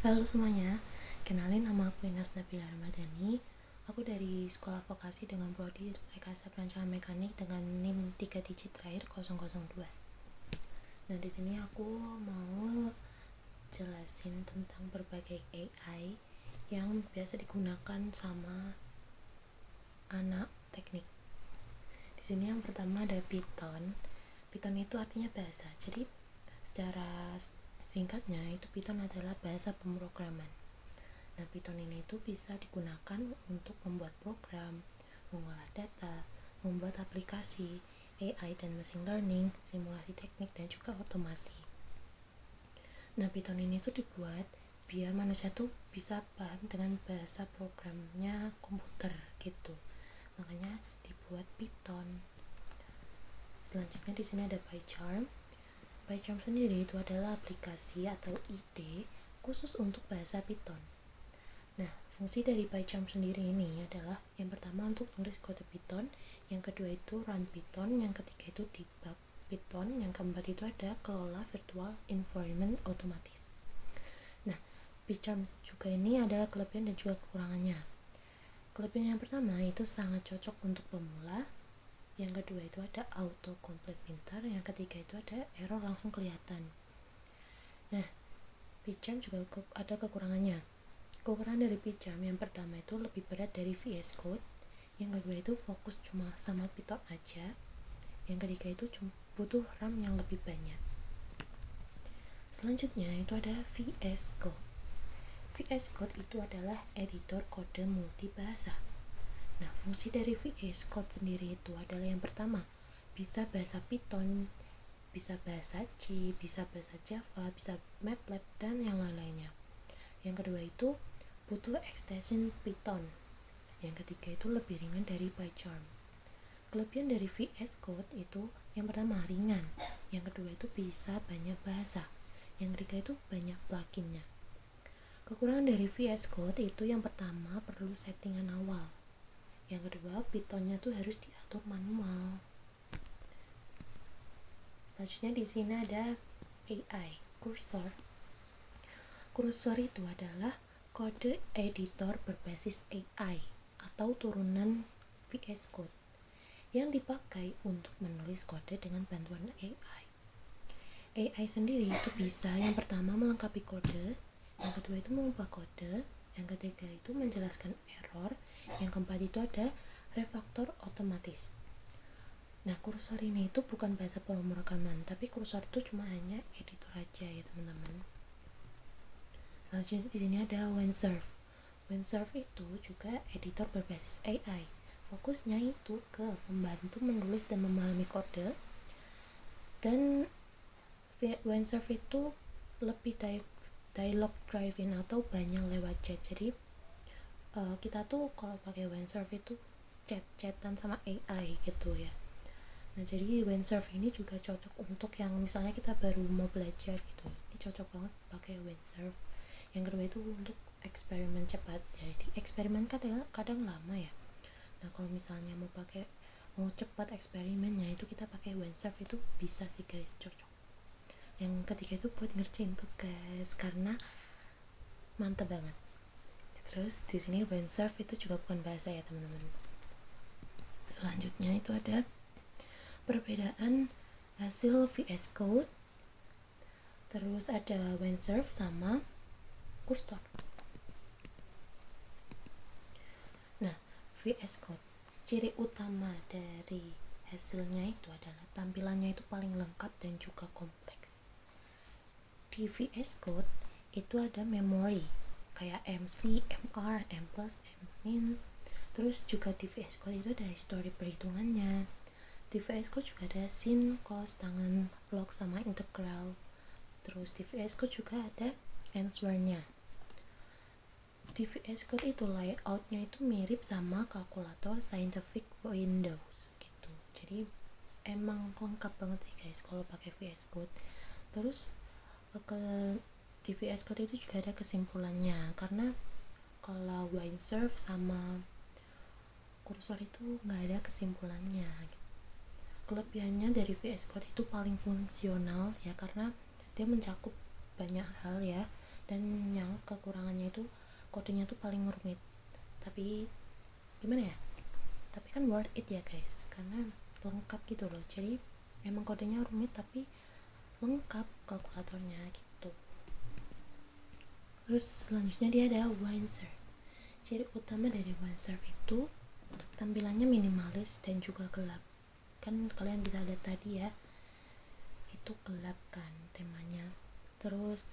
Halo semuanya, kenalin nama aku Inas Nabila Ramadhani. Aku dari Sekolah Vokasi dengan prodi Rekayasa Perancangan Mekanik dengan NIM 3 digit terakhir 002. Nah, di sini aku mau jelasin tentang berbagai AI yang biasa digunakan sama anak teknik. Di sini yang pertama ada Python. Python itu artinya bahasa. Jadi secara singkatnya itu Python adalah bahasa pemrograman. Nah, Python ini itu bisa digunakan untuk membuat program, mengolah data, membuat aplikasi, AI dan machine learning, simulasi teknik, dan juga otomasi. Nah, Python ini tuh dibuat biar manusia tuh bisa paham dengan bahasa programnya komputer gitu. Makanya dibuat Python. Selanjutnya di sini ada PyCharm. PyCharm sendiri itu adalah aplikasi atau ide khusus untuk bahasa Python. Nah, fungsi dari PyCharm sendiri ini adalah yang pertama untuk tulis kode Python, yang kedua itu run Python, yang ketiga itu debug Python, yang keempat itu ada kelola virtual environment otomatis. Nah, PyCharm juga ini ada kelebihan dan juga kekurangannya. Kelebihan yang pertama itu sangat cocok untuk pemula, yang kedua itu ada auto complete pintar, yang ketiga itu ada error langsung kelihatan. Nah, PyCharm juga ada kekurangannya. Kekurangan dari PyCharm yang pertama itu lebih berat dari VS Code, yang kedua itu fokus cuma sama Python aja, yang ketiga itu butuh RAM yang lebih banyak. Selanjutnya itu ada VS Code. VS Code itu adalah editor kode multibahasa. Nah, fungsi dari VS Code sendiri itu adalah yang pertama, bisa bahasa Python, bisa bahasa C, bisa bahasa Java, bisa MATLAB, dan yang lain-lainnya. Yang kedua itu butuh extension Python. Yang ketiga itu lebih ringan dari PyCharm. Kelebihan dari VS Code itu yang pertama ringan, yang kedua itu bisa banyak bahasa, yang ketiga itu banyak pluginnya. Kekurangan dari VS Code itu yang pertama perlu settingan awal, yang kedua Pythonnya tuh harus diatur manual. Selanjutnya di sini ada AI Cursor. Cursor itu adalah kode editor berbasis AI atau turunan VS Code yang dipakai untuk menulis kode dengan bantuan AI. AI sendiri itu bisa yang pertama melengkapi kode, yang kedua itu mengubah kode, yang ketiga itu menjelaskan error, yang keempat itu ada refaktor otomatis. Nah, kursor ini itu bukan bahasa pemrograman, tapi kursor itu cuma hanya editor aja ya teman-teman. Selanjutnya di sini ada Windsurf. Windsurf itu juga editor berbasis AI. Fokusnya itu ke membantu menulis dan memahami kode. Dan Windsurf itu lebih dialog driving atau banyak lewat chat. Jadi kita tuh kalau pakai Windsurf itu chat-chatan sama AI gitu ya. Nah, jadi Windsurf ini juga cocok untuk yang misalnya kita baru mau belajar gitu. Ini cocok banget pakai Windsurf. Yang kedua itu untuk eksperimen cepat. Jadi eksperimen kadang lama ya. Nah, kalau misalnya mau cepat eksperimennya itu kita pakai Windsurf itu bisa sih guys, cocok. Yang ketiga itu buat ngerjain tugas karena mantap banget. Terus di sini Windsurf itu juga bukan bahasa ya teman-teman. Selanjutnya itu ada perbedaan hasil VS Code, terus ada Windsurf sama Cursor. Nah, VS Code ciri utama dari hasilnya itu adalah tampilannya itu paling lengkap dan juga kompleks. Di VS Code itu ada memori kayak MC, MR, M+, M-min. Terus juga di VS Code itu ada histori perhitungannya. Di VS Code juga ada sin, cos, tangen, log, sama integral. Terus di VS Code juga ada answer-nya. Di VS Code itu layoutnya itu mirip sama kalkulator scientific Windows gitu. Jadi emang lengkap banget sih guys kalau pakai VS Code. Terus di VS Code itu juga ada kesimpulannya, karena kalau Windsurf sama Cursor itu nggak ada kesimpulannya. Kelebihannya dari VS Code itu paling fungsional ya, karena dia mencakup banyak hal ya. Dan yang kodenya tuh paling rumit, tapi gimana ya, tapi kan worth it ya guys, karena lengkap gitu loh. Jadi emang kodenya rumit tapi lengkap kalkulatornya gitu. Terus selanjutnya dia ada Windsurf. Ciri utama dari Windsurf itu tampilannya minimalis dan juga gelap. Kan kalian bisa lihat tadi ya, itu gelap kan temanya. Terus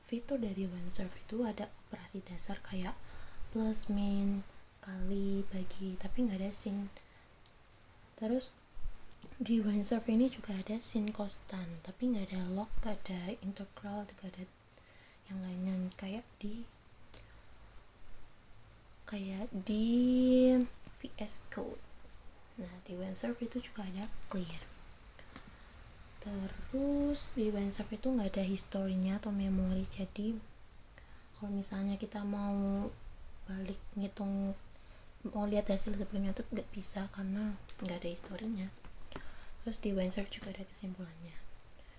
fitur dari Windsurf itu ada operasi dasar kayak plus, min, kali, bagi, tapi nggak ada sin. Terus di Windsurf ini juga ada sin konstan, tapi nggak ada log, nggak ada integral, nggak ada yang lainnya kayak di VS Code. Nah di Windsurf itu juga ada clear. Terus di Windsurf itu nggak ada historinya atau memori, jadi kalau misalnya kita mau balik ngitung, mau lihat hasil sebelumnya tuh nggak bisa karena nggak ada historinya. Terus di Windsurf juga ada kesimpulannya.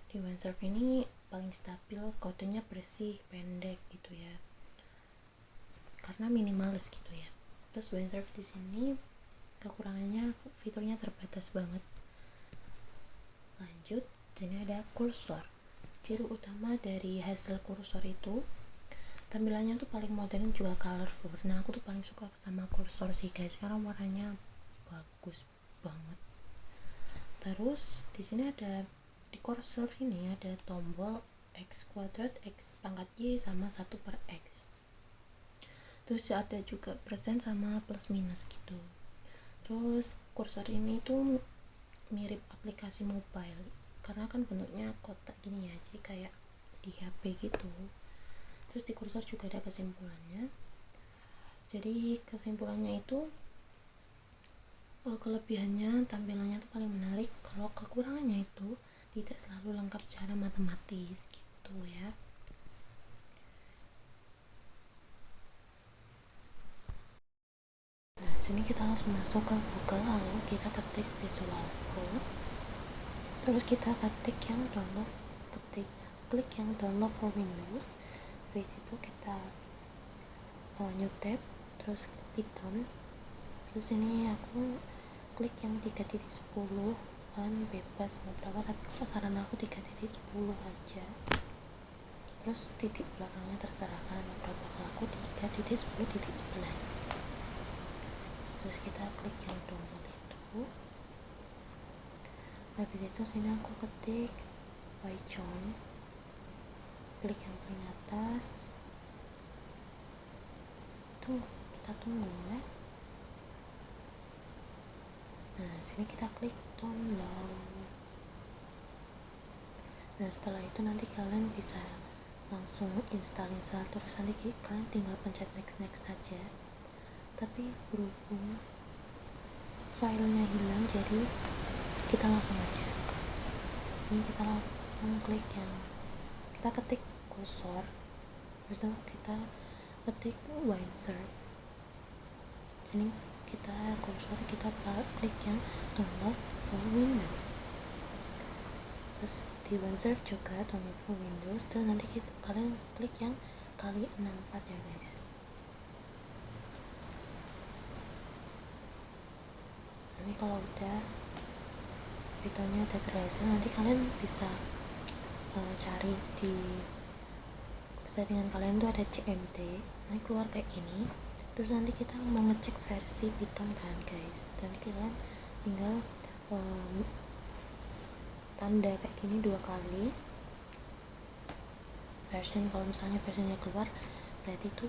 Di Windsurf ini paling stabil, kodenya bersih, pendek gitu ya, karena minimalis gitu ya. Terus Windsurf di sini kekurangannya fiturnya terbatas banget. Lanjut, sini ada kursor. Ciri utama dari hasil kursor itu tampilannya tuh paling modern juga colorful. Nah aku tuh paling suka sama kursor sih guys, karena warnanya bagus banget. Terus di sini ada, di kursor ini ada tombol x kuadrat, x pangkat y sama 1/x. Terus ada juga persen sama plus minus gitu. Terus kursor ini tuh mirip aplikasi mobile karena kan bentuknya kotak gini ya, jadi kayak di HP gitu. Terus di kursor juga ada kesimpulannya. Jadi kesimpulannya itu kelebihannya tampilannya tuh paling menarik, kalau kekurangannya itu tidak selalu lengkap secara matematis gitu ya. Nah sini kita langsung masuk ke Google, lalu kita ketik Visual Code, terus kita ketik yang download, klik yang download for Windows. Habis itu kita new tab, terus Python. Terus ini aku klik yang 3.10 kan bebas mau berapa, tapi kalau saran aku 3.10 aja. Terus titik belakangnya terserah kalian mau berapa, kalau aku 3.10.11. Terus kita klik yang download itu. Habis itu sini aku ketik Python, klik yang paling atas, kita tunggu ya. Nah sini kita klik download. Nah setelah itu nanti kalian bisa langsung install, terus nanti kalian tinggal pencet next aja. Tapi berhubung filenya hilang, jadi kita langsung aja. Ini kita langsung klik yang, kita ketik kursor, terus kita ketik Windsurf. Ini kita kursor, kita klik yang download for Windows. Terus di Windsurf juga download for Windows. Terus nanti kalian klik yang kali 64 ya guys. Nanti kalau udah videonya udah berhasil, nanti kalian bisa cari di settingan kalian tuh ada CMD, nanti keluar kayak gini. Terus nanti kita mau ngecek versi Python kan guys, dan kalian tinggal tanda kayak gini 2 kali version. Kalau misalnya versinya keluar berarti itu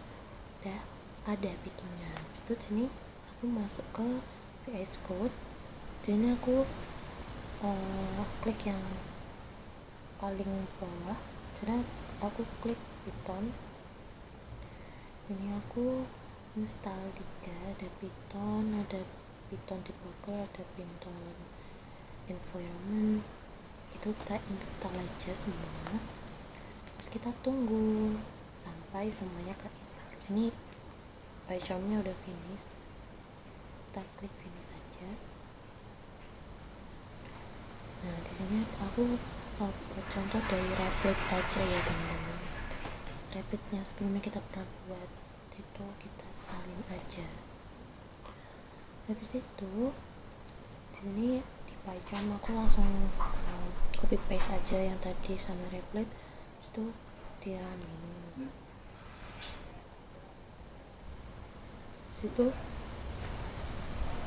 udah ada Pythonnya. Terus sini aku masuk ke VS Code, jadi aku klik yang paling bawah, jadi aku klik Python. Ini aku install 3, ada Python debugger, ada Python environment. Itu kita install aja semua, terus kita tunggu sampai semuanya keinstall. Sini Pythonnya udah finish, kita klik finish aja. Nah di sini aku buat contoh dari Reflect aja ya teman-teman. rapidnya sebelumnya kita pernah buat, itu kita salin aja. Habis itu di sini di PyCharm aku langsung copy paste aja yang tadi sama Replit, habis itu di running. Situ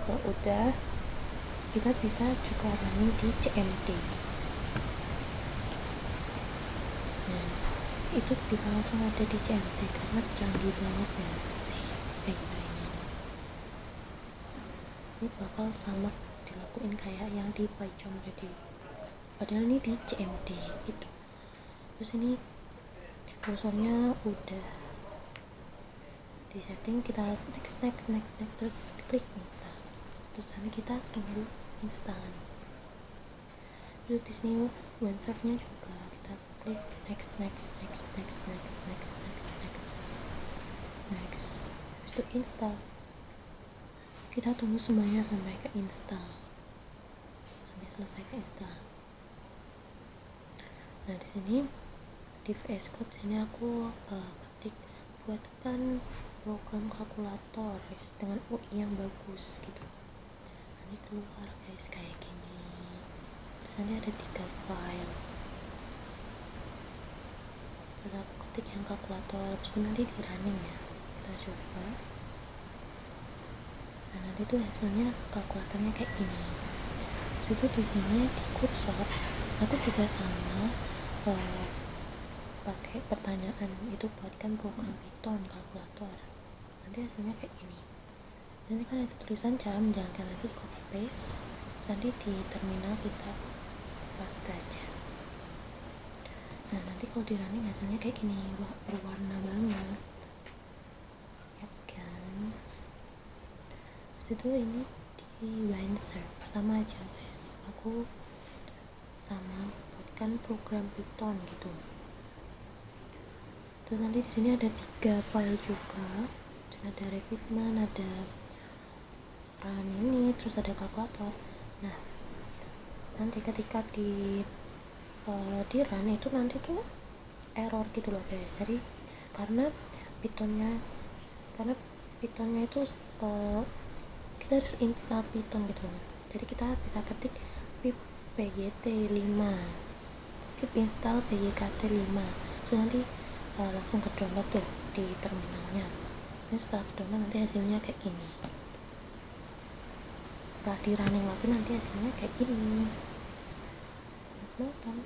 kalau udah, kita bisa juga running di CMD. Nah, itu bisa langsung ada di CMD karena canggih banget ya API-nya. Ini bakal sama dilakuin kayak yang di PyCharm tadi, padahal ini di CMD gitu. Terus ini kursornya udah di setting, kita next terus klik install, terus nanti kita tunggu install. Terus di sini OneServe nya juga kita klik next habis itu install. Kita tunggu semuanya sampai ke install, sampai selesai ke install. Nah di sini di VS Code sini aku ketik buatkan program kalkulator ya, dengan UI yang bagus gitu. Nanti keluar guys kayak gini. Terus nanti ada 3 file. Terus aku ketik yang kalkulator, terus nanti di running ya. Kita coba. Nah nanti tuh hasilnya kalkulatornya kayak gini. Terus itu di sini di kursor aku juga sama pakai pertanyaan itu buatkan program Python kalkulator. Nanti hasilnya kayak gini. Nanti kan ada tulisan cara menjalankan, nanti copy paste, nanti di terminal kita paste aja. Nah nanti kalau di running hasilnya kayak gini, berwarna banget ya kan. Terus itu ini di OneServe sama aja guys, aku sama buatkan program Python gitu. Terus nanti di sini ada 3 file juga, ada recruitment, ada run ini, terus ada kalkulator. Nah nanti ketika di run itu nanti tuh error gitu loh guys. Jadi karena Pythonnya itu kita harus install Python gitu loh. Jadi kita bisa ketik pip pgt 5, pip install pgt 5, terus nanti langsung ke download tuh di terminalnya. Ini setelah ke download nanti hasilnya kayak gini. Setelah di running lagi nanti hasilnya kayak gini. Selamat nonton.